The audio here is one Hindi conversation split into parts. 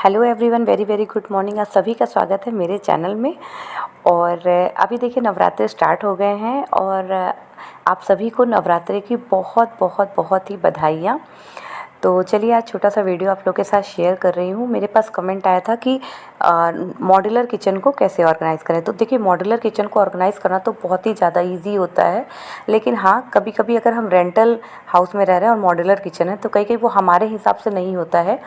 Hello everyone, very very good morning. आप सभी का स्वागत है मेरे चैनल में। और अभी देखिए नवरात्रे स्टार्ट हो गए हैं और आप सभी को नवरात्रे की बहुत बहुत बहुत ही बधाइयाँ। तो चलिए आज छोटा सा वीडियो आप लोग के साथ शेयर कर रही हूँ। मेरे पास कमेंट आया था कि मॉड्यूलर किचन को कैसे ऑर्गेनाइज़ करें। तो देखिए मॉड्यूलर किचन को ऑर्गेनाइज़ करना तो बहुत ही ज़्यादा इजी होता है, लेकिन हाँ कभी कभी अगर हम रेंटल हाउस में रह रहे हैं और मॉड्यूलर किचन है तो कहीं कहीं वो हमारे हिसाब से नहीं होता है।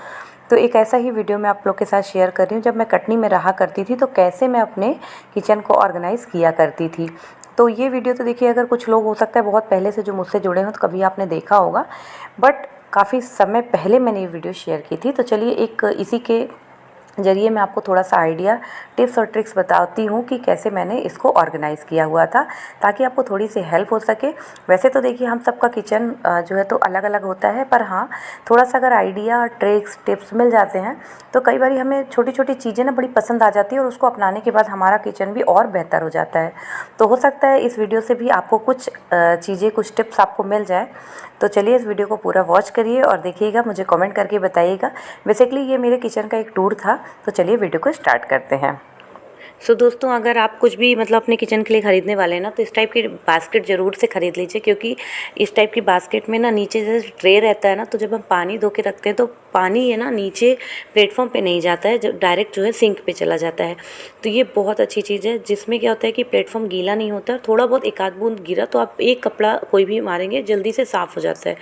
तो एक ऐसा ही वीडियो मैं आप लोग के साथ शेयर कर रही हूँ। जब मैं कटनी में रहा करती थी तो कैसे मैं अपने किचन को ऑर्गेनाइज़ किया करती थी। तो ये वीडियो तो देखिए अगर कुछ लोग हो सकता है बहुत पहले से जो मुझसे जुड़े हों तो कभी आपने देखा होगा, बट काफ़ी समय पहले मैंने ये वीडियो शेयर की थी। तो चलिए एक इसी के ज़रिए मैं आपको थोड़ा सा आइडिया, टिप्स और ट्रिक्स बताती हूँ कि कैसे मैंने इसको ऑर्गेनाइज़ किया हुआ था, ताकि आपको थोड़ी सी हेल्प हो सके। वैसे तो देखिए हम सबका किचन जो है तो अलग अलग होता है, पर हाँ थोड़ा सा अगर आइडिया, ट्रिक्स, टिप्स मिल जाते हैं तो कई बार हमें छोटी छोटी चीज़ें ना बड़ी पसंद आ जाती है और उसको अपनाने के बाद हमारा किचन भी और बेहतर हो जाता है। तो हो सकता है इस वीडियो से भी आपको कुछ चीज़ें, कुछ टिप्स आपको मिल जाए। तो चलिए इस वीडियो को पूरा वॉच करिए और देखिएगा, मुझे कमेंट करके बताइएगा। बेसिकली ये मेरे किचन का एक टूर था। तो चलिए वीडियो को स्टार्ट करते हैं। दोस्तों अगर आप कुछ भी मतलब अपने किचन के लिए ख़रीदने वाले हैं ना, तो इस टाइप की बास्केट ज़रूर से ख़रीद लीजिए, क्योंकि इस टाइप की बास्केट में ना नीचे जैसे ट्रे रहता है ना, तो जब हम पानी धो के रखते हैं तो पानी है ना नीचे प्लेटफॉर्म पे नहीं जाता है, जब डायरेक्ट जो है सिंक पे चला जाता है। तो ये बहुत अच्छी चीज़ है, जिसमें क्या होता है कि प्लेटफॉर्म गीला नहीं होता है। थोड़ा बहुत एक आध बूंद गिरा तो आप एक कपड़ा कोई भी मारेंगे जल्दी से साफ़ हो जाता है।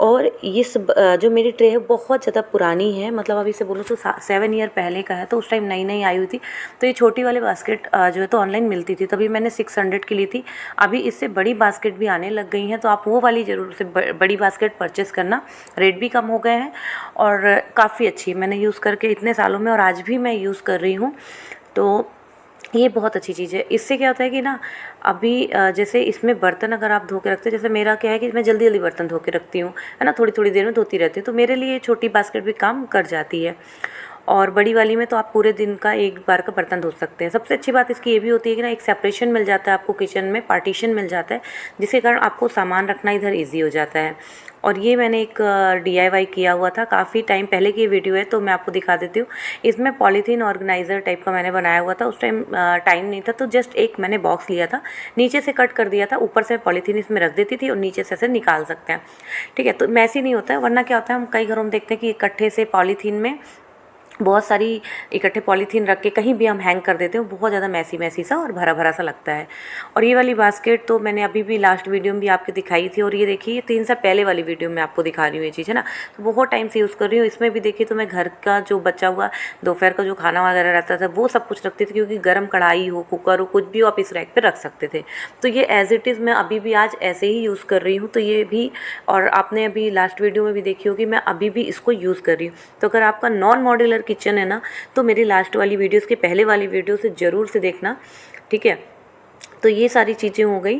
और ये सब जो मेरी ट्रे है बहुत ज़्यादा पुरानी है, मतलब अभी से बोलो तो 7 ईयर पहले का है। तो उस टाइम नई नई आई हुई थी। तो ये छोटी वाली बास्केट जो है तो ऑनलाइन मिलती थी, तभी मैंने 600 की ली थी। अभी इससे बड़ी बास्केट भी आने लग गई हैं, तो आप वो वाली ज़रूर से बड़ी बास्केट परचेज़ करना। रेट भी कम हो गए हैं और काफ़ी अच्छी है। मैंने यूज़ करके इतने सालों में और आज भी मैं यूज़ कर रही हूँ। तो ये बहुत अच्छी चीज़ है। इससे क्या होता है कि ना अभी जैसे इसमें बर्तन अगर आप धो के रखते हैं, जैसे मेरा क्या है कि मैं जल्दी जल्दी बर्तन धो के रखती हूँ, है ना, थोड़ी थोड़ी देर में धोती रहती हूँ, तो मेरे लिए छोटी बास्केट भी काम कर जाती है। और बड़ी वाली में तो आप पूरे दिन का एक बार का बर्तन धो सकते हैं। सबसे अच्छी बात इसकी ये भी होती है कि ना एक सेपरेशन मिल जाता है आपको, किचन में पार्टीशन मिल जाता है, जिसके कारण आपको सामान रखना इधर ईजी हो जाता है। और ये मैंने एक DIY किया हुआ था, काफ़ी टाइम पहले की वीडियो है, तो मैं आपको दिखा देती हूँ। इसमें पॉलीथीन ऑर्गेनाइज़र टाइप का मैंने बनाया हुआ था। उस टाइम टाइम नहीं था, तो जस्ट एक मैंने बॉक्स लिया था, नीचे से कट कर दिया था, ऊपर से पॉलीथीन इसमें रख देती थी और नीचे से ऐसे निकाल सकते हैं। ठीक है, तो मैसी नहीं होता है। वरना क्या होता है, हम कई घरों में देखते हैं कि इकट्ठे से पॉलीथीन में बहुत सारी इकट्ठे पॉलीथीन रख के कहीं भी हम हैंग कर देते हैं, बहुत ज़्यादा मैसी मैसी सा और भरा भरा सा लगता है। और ये वाली बास्केट तो मैंने अभी भी लास्ट वीडियो में भी आपको दिखाई थी, और ये देखिए ये 3 साल पहले वाली वीडियो में आपको दिखा रही हूँ ये चीज़, है ना। तो बहुत टाइम से यूज़ कर रही हूँ। इसमें भी देखिए तो मैं घर का जो बचा हुआ दोपहर का जो खाना वगैरह रहता था वो सब कुछ रखती थी, क्योंकि गर्म कढ़ाई हो, कुकर हो, कुछ भी हो आप इस रैक पर रख सकते थे। तो ये एज़ इट इज़ मैं अभी भी आज ऐसे ही यूज़ कर रही हूँ। तो ये भी, और आपने अभी लास्ट वीडियो में भी देखी होगी, मैं अभी भी इसको यूज़ कर रही हूँ। तो अगर आपका नॉन मॉड्यूलर किचन है ना, तो मेरी लास्ट वाली वीडियो, उसके पहले वाली वीडियो से ज़रूर से देखना, ठीक है। तो ये सारी चीज़ें हो गई,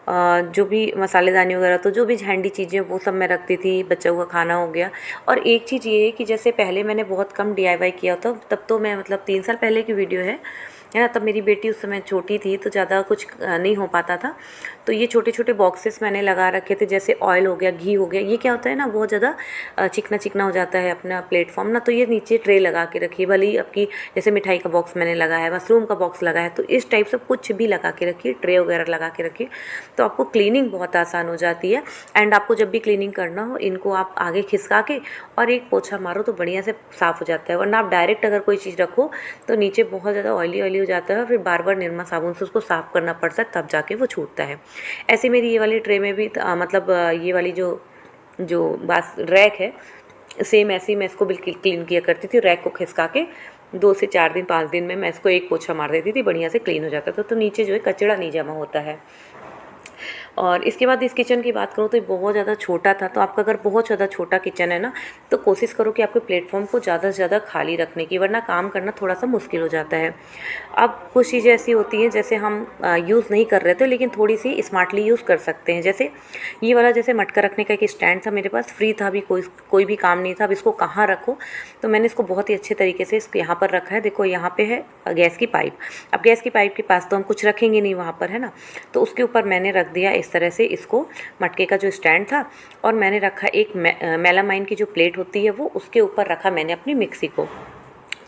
जो भी मसालेदानी वगैरह, तो जो भी हैंडी चीज़ें वो सब मैं रखती थी, बचा हुआ खाना हो गया। और एक चीज़ ये है कि जैसे पहले मैंने बहुत कम DIY किया था, तब तो मैं मतलब 3 साल पहले की वीडियो है ना, तब मेरी बेटी उस समय छोटी थी तो ज़्यादा कुछ नहीं हो पाता था। तो ये छोटे छोटे बॉक्सेस मैंने लगा रखे थे, जैसे ऑयल हो गया, घी हो गया। ये क्या होता है ना, बहुत ज़्यादा चिकना चिकना हो जाता है अपना प्लेटफॉर्म ना, तो ये नीचे ट्रे लगा के रखिए। भले ही आपकी जैसे मिठाई का बॉक्स मैंने लगा है, मशरूम का बॉक्स लगा है, तो इस टाइप से कुछ भी लगा के रखिए, ट्रे वगैरह लगा के रखिए, तो आपको क्लीनिंग बहुत आसान हो जाती है। एंड आपको जब भी क्लीनिंग करना हो, इनको आप आगे खिसका के और एक पोछा मारो तो बढ़िया से साफ़ हो जाता है। वरना आप डायरेक्ट अगर कोई चीज़ रखो तो नीचे बहुत ज़्यादा ऑयली ऑयली हो जाता है, और फिर बार बार निरमा साबुन से उसको साफ़ करना पड़ता है, तब जाके वो छूटता है। ऐसे मेरी ये वाली ट्रे में भी मतलब ये वाली जो जो बास रैक है, सेम ऐसे ही मैं इसको बिल्कुल क्लीन किया करती थी। रैक को खिसका के 2 से 4 दिन 5 दिन में मैं इसको एक पोछा मार देती थी, बढ़िया से क्लीन हो जाता था, तो नीचे जो है कचरा नहीं जमा होता है। और इसके बाद इस किचन की बात करूँ तो ये बहुत ज़्यादा छोटा था। तो आपका अगर बहुत ज़्यादा छोटा किचन है ना, तो कोशिश करो कि आपके प्लेटफॉर्म को ज़्यादा से ज़्यादा खाली रखने की, वरना काम करना थोड़ा सा मुश्किल हो जाता है। अब कुछ चीज़ें ऐसी होती हैं जैसे हम यूज़ नहीं कर रहे थे, लेकिन थोड़ी सी स्मार्टली यूज़ कर सकते हैं। जैसे ये वाला जैसे मटका रखने का एक स्टैंड था मेरे पास, फ्री था, अभी कोई भी काम नहीं था। अब इसको कहाँ रखो, तो मैंने इसको बहुत ही अच्छे तरीके से इसको यहाँ पर रखा है। देखो यहाँ पे है गैस की पाइप। अब गैस की पाइप के पास तो हम कुछ रखेंगे नहीं वहाँ पर, है ना, तो उसके ऊपर मैंने रख दिया इस तरह से इसको, मटके का जो स्टैंड था। और मैंने रखा एक मेलामाइन की जो प्लेट होती है वो, उसके ऊपर रखा मैंने अपनी मिक्सी को।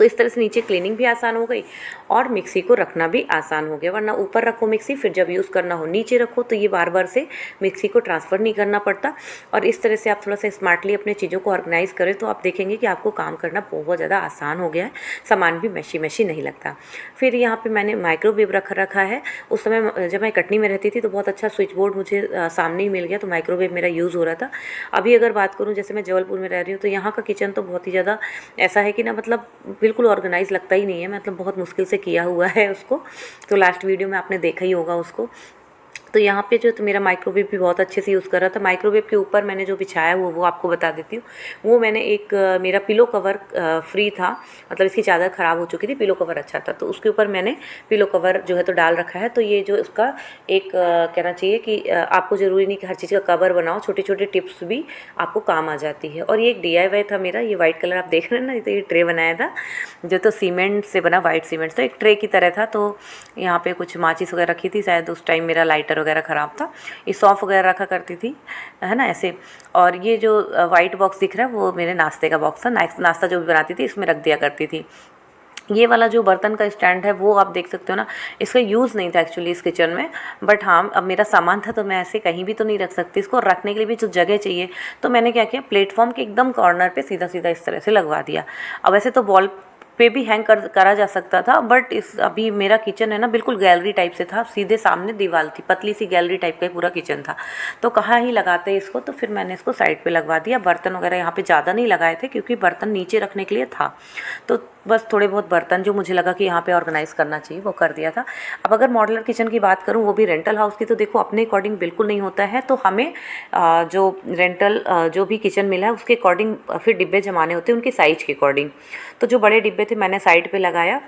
तो इस तरह से नीचे क्लीनिंग भी आसान हो गई और मिक्सी को रखना भी आसान हो गया, वरना ऊपर रखो मिक्सी, फिर जब यूज़ करना हो नीचे रखो, तो ये बार बार से मिक्सी को ट्रांसफ़र नहीं करना पड़ता। और इस तरह से आप थोड़ा सा स्मार्टली अपने चीज़ों को ऑर्गेनाइज़ करें तो आप देखेंगे कि आपको काम करना बहुत ज़्यादा आसान हो गया है, सामान भी मैशी मैशी नहीं लगता। फिर यहाँ पर मैंने माइक्रोवेव रखा है। उस समय जब मैं कटनी में रहती थी तो बहुत अच्छा स्विच बोर्ड मुझे सामने ही मिल गया, तो माइक्रोवेव मेरा यूज़ हो रहा था। अभी अगर बात करूँ, जैसे मैं जबलपुर में रह रही हूँ, तो यहाँ का किचन तो बहुत ही ज़्यादा ऐसा है कि ना, मतलब बिल्कुल ऑर्गेनाइज लगता ही नहीं है, मतलब बहुत मुश्किल से किया हुआ है उसको। तो लास्ट वीडियो में आपने देखा ही होगा उसको। तो यहाँ पे जो तो मेरा माइक्रोवेव भी बहुत अच्छे से यूज़ कर रहा था। माइक्रोवेव के ऊपर मैंने जो बिछाया वो आपको बता देती हूँ। वो मैंने एक मेरा पिलो कवर फ्री था, मतलब इसकी चादर ख़राब हो चुकी थी, पिलो कवर अच्छा था, तो उसके ऊपर मैंने पिलो कवर जो है तो डाल रखा है। तो ये जो उसका एक कहना चाहिए कि आपको ज़रूरी नहीं कि हर चीज़ का कवर बनाओ, छोटी छोटी टिप्स भी आपको काम आ जाती है। और ये एक DIY था मेरा, ये वाइट कलर आप देख रहे हैं ना, तो ये ट्रे बनाया था जो तो सीमेंट से बना, वाइट सीमेंट, तो एक ट्रे की तरह था। तो यहाँ पे कुछ माचिस वगैरह रखी थी, शायद उस टाइम मेरा लाइटर वगैरह ख़राब था। ये सौंफ वगैरह रखा करती थी, है ना, ऐसे। और ये जो वाइट बॉक्स दिख रहा है वो मेरे नाश्ते का बॉक्स था, नाश्ता जो भी बनाती थी इसमें रख दिया करती थी। ये वाला जो बर्तन का स्टैंड है वो आप देख सकते हो ना, इसका यूज़ नहीं था एक्चुअली इस किचन में, बट हाँ अब मेरा सामान था तो मैं ऐसे कहीं भी तो नहीं रख सकती, इसको रखने के लिए भी जो जगह चाहिए। तो मैंने क्या किया, प्लेटफॉर्म के एकदम कॉर्नर पे सीधा सीधा इस तरह से लगवा दिया। अब वैसे तो वॉल पे भी हैंग करा जा सकता था, बट इस अभी मेरा किचन है ना बिल्कुल गैलरी टाइप से था, सीधे सामने दीवार थी, पतली सी गैलरी टाइप का पूरा किचन था, तो कहाँ ही लगाते इसको। तो फिर मैंने इसको साइड पे लगवा दिया। बर्तन वगैरह यहाँ पे ज़्यादा नहीं लगाए थे क्योंकि बर्तन नीचे रखने के लिए था, तो बस थोड़े बहुत बर्तन जो मुझे लगा कि यहाँ पे ऑर्गेनाइज़ करना चाहिए वो कर दिया था। अब अगर मॉड्यूलर किचन की बात करूँ, वो भी रेंटल हाउस की, तो देखो अपने अकॉर्डिंग बिल्कुल नहीं होता है। तो हमें जो रेंटल जो भी किचन मिला है उसके अकॉर्डिंग फिर डिब्बे जमाने होते हैं, उनकी साइज़ के अकॉर्डिंग। तो जो बड़े डिब्बे थे मैंने साइड पे लगाया,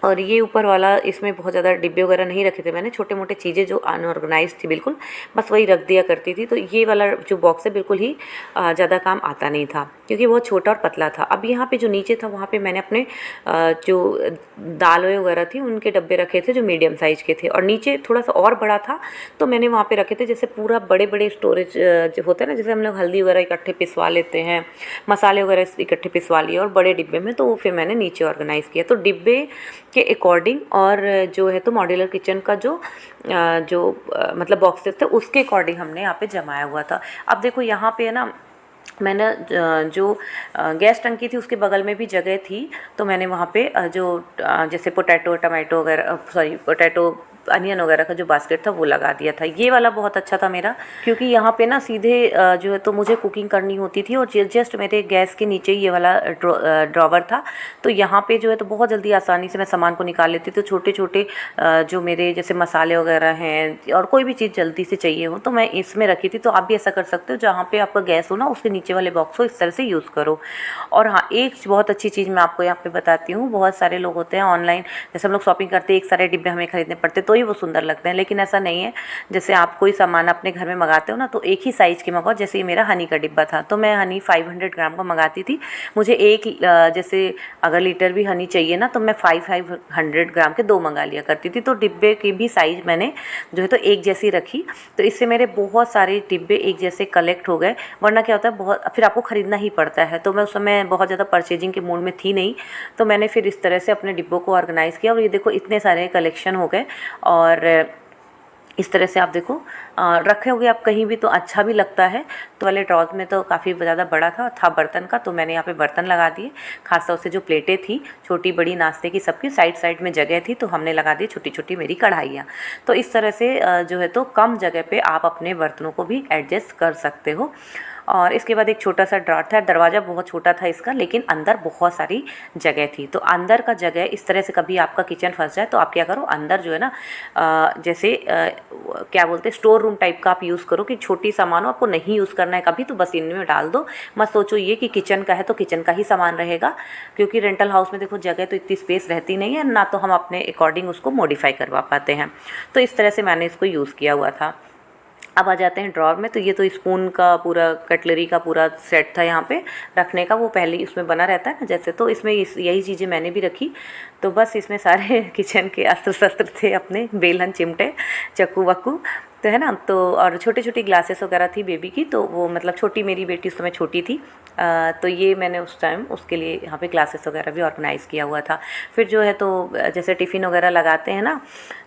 और ये ऊपर वाला इसमें बहुत ज़्यादा डिब्बे वगैरह नहीं रखे थे मैंने, छोटे मोटे चीज़ें जो अनऑर्गेनाइज थी बिल्कुल, बस वही रख दिया करती थी। तो ये वाला जो बॉक्स है बिल्कुल ही ज़्यादा काम आता नहीं था क्योंकि बहुत छोटा और पतला था। अब यहाँ पे जो नीचे था वहाँ पे मैंने अपने जो दाल वगैरह थी उनके डब्बे रखे थे जो मीडियम साइज़ के थे, और नीचे थोड़ा सा और बड़ा था तो मैंने वहाँ पे रखे थे जैसे पूरा बड़े बड़े स्टोरेज जो होते हैं ना, जैसे हम लोग हल्दी वगैरह इकट्ठे पिसवा लेते हैं, मसाले वगैरह इकट्ठे पिसवा लिए और बड़े डिब्बे में, तो फिर मैंने नीचे ऑर्गेनाइज़ किया। तो डिब्बे के अकॉर्डिंग और जो है तो मॉड्यूलर किचन का जो मतलब बॉक्सेस थे उसके अकॉर्डिंग हमने यहाँ पे जमाया हुआ था। अब देखो यहाँ पे है ना, मैंने जो गैस टंकी थी उसके बगल में भी जगह थी, तो मैंने वहाँ पे जो जैसे पोटैटो टमाटो वगैरह, सॉरी पोटैटो अनियन वगैरह का जो बास्केट था वो लगा दिया था। ये वाला बहुत अच्छा था मेरा, क्योंकि यहाँ पे ना सीधे जो है तो मुझे कुकिंग करनी होती थी और जस्ट मेरे गैस के नीचे ही ये वाला ड्रॉवर था, तो यहाँ पे जो है तो बहुत जल्दी आसानी से मैं सामान को निकाल लेती। तो छोटे छोटे जो मेरे जैसे मसाले वगैरह हैं और कोई भी चीज़ जल्दी से चाहिए हो तो मैं इसमें रखी थी। तो आप भी ऐसा कर सकते हो, जहाँ पे आपका गैस हो ना उसके नीचे वाले बॉक्स को इस तरह से यूज़ करो। और हाँ, एक बहुत अच्छी चीज़ मैं आपको यहाँ पे बताती हूँ, बहुत सारे लोग होते हैं ऑनलाइन, जैसे हम लोग शॉपिंग करते हैं एक सारे डिब्बे हमें खरीदने पड़ते तो ही वो सुंदर लगते हैं, लेकिन ऐसा नहीं है। जैसे आप कोई सामान अपने घर में मंगाते हो ना तो एक ही साइज़ के मंगाओ। जैसे ये मेरा हनी का डिब्बा था तो मैं हनी 500 ग्राम का मंगाती थी, मुझे एक जैसे अगर लीटर भी हनी चाहिए ना तो मैं 500 ग्राम के 2 मंगा लिया करती थी। तो डिब्बे की भी साइज़ मैंने जो है तो एक जैसी रखी, तो इससे मेरे बहुत सारे डिब्बे एक जैसे कलेक्ट हो गए। वरना क्या होता है, बहुत फिर आपको ख़रीदना ही पड़ता है। तो मैं उस समय बहुत ज़्यादा परचेजिंग के मूड में थी नहीं, तो मैंने फिर इस तरह से अपने डिब्बों को ऑर्गेनाइज़ किया और ये देखो इतने सारे कलेक्शन हो गए। और इस तरह से आप देखो रखे होगे आप कहीं भी तो अच्छा भी लगता है। तो वाले ड्रॉज में तो काफ़ी ज़्यादा बड़ा था बर्तन का, तो मैंने यहाँ पे बर्तन लगा दिए। खासतौर से जो प्लेटें थी छोटी बड़ी नाश्ते की, सबकी साइड साइड में जगह थी तो हमने लगा दी छोटी छोटी मेरी कढ़ाइयाँ। तो इस तरह से जो है तो कम जगह पे आप अपने बर्तनों को भी एडजस्ट कर सकते हो। और इसके बाद एक छोटा सा ड्रॉर था, दरवाज़ा बहुत छोटा था इसका, लेकिन अंदर बहुत सारी जगह थी। तो अंदर का जगह इस तरह से कभी आपका किचन फंस जाए तो आप क्या करो, अंदर जो है ना जैसे क्या बोलते हैं स्टोर रूम टाइप का आप यूज़ करो, कि छोटी सामान हो आपको नहीं यूज़ करना है कभी तो बस इनमें डाल दो। मत सोचो ये कि किचन का है तो किचन का ही सामान रहेगा, क्योंकि रेंटल हाउस में देखो जगह तो इतनी स्पेस रहती नहीं है ना, तो हम अपने अकॉर्डिंग उसको मॉडिफाई करवा पाते हैं। तो इस तरह से मैंने इसको यूज़ किया हुआ था। अब आ जाते हैं ड्रॉर में। तो ये तो स्पून का पूरा कटलरी का पूरा सेट था यहाँ पे रखने का, वो पहले ही उसमें बना रहता है ना जैसे, तो इसमें यही चीज़ें मैंने भी रखी। तो बस इसमें सारे किचन के अस्त्र शस्त्र थे अपने, बेलन चिमटे चक्कू वक्कू। तो है ना, तो और छोटी छोटी ग्लासेस वगैरह थी बेबी की, तो वो मतलब छोटी मेरी बेटी उस समय छोटी थी, तो ये मैंने उस टाइम उसके लिए यहाँ पे ग्लासेस वगैरह भी ऑर्गेनाइज़ किया हुआ था। फिर जो है तो जैसे टिफ़िन वगैरह लगाते हैं ना,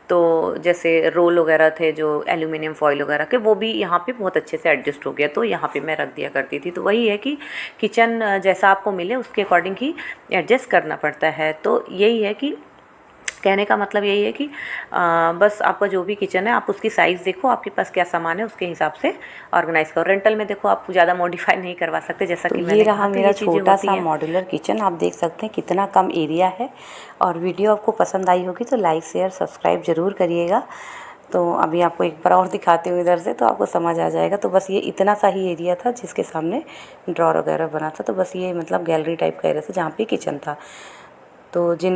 तो जैसे रोल वगैरह थे जो एल्यूमिनियम फॉइल वगैरह के, वो भी यहाँ पे बहुत अच्छे से एडजस्ट हो गया, तो यहाँ पे मैं रख दिया करती थी। तो वही है कि किचन जैसा आपको मिले उसके अकॉर्डिंग ही एडजस्ट करना पड़ता है। तो यही है कि कहने का मतलब यही है कि बस आपका जो भी किचन है आप उसकी साइज़ देखो, आपके पास क्या सामान है उसके हिसाब से ऑर्गेनाइज़ करो। रेंटल में देखो आप ज़्यादा मॉडिफाई नहीं करवा सकते, जैसा तो कि ये मैंने रहा कहा, तो मेरा ये चीज़ें छोटा होती सा हैं। Modular kitchen. आप देख सकते हैं कितना कम एरिया है। और वीडियो आपको पसंद आई होगी तो लाइक शेयर सब्सक्राइब ज़रूर करिएगा। तो अभी आपको एक बार और दिखाती हूँ इधर से, तो आपको समझ आ जाएगा। तो बस ये इतना सा ही एरिया था जिसके सामने ड्रॉर वगैरह बना था। तो बस ये मतलब गैलरी टाइप का एरिया था जहाँ पे किचन था। तो जिन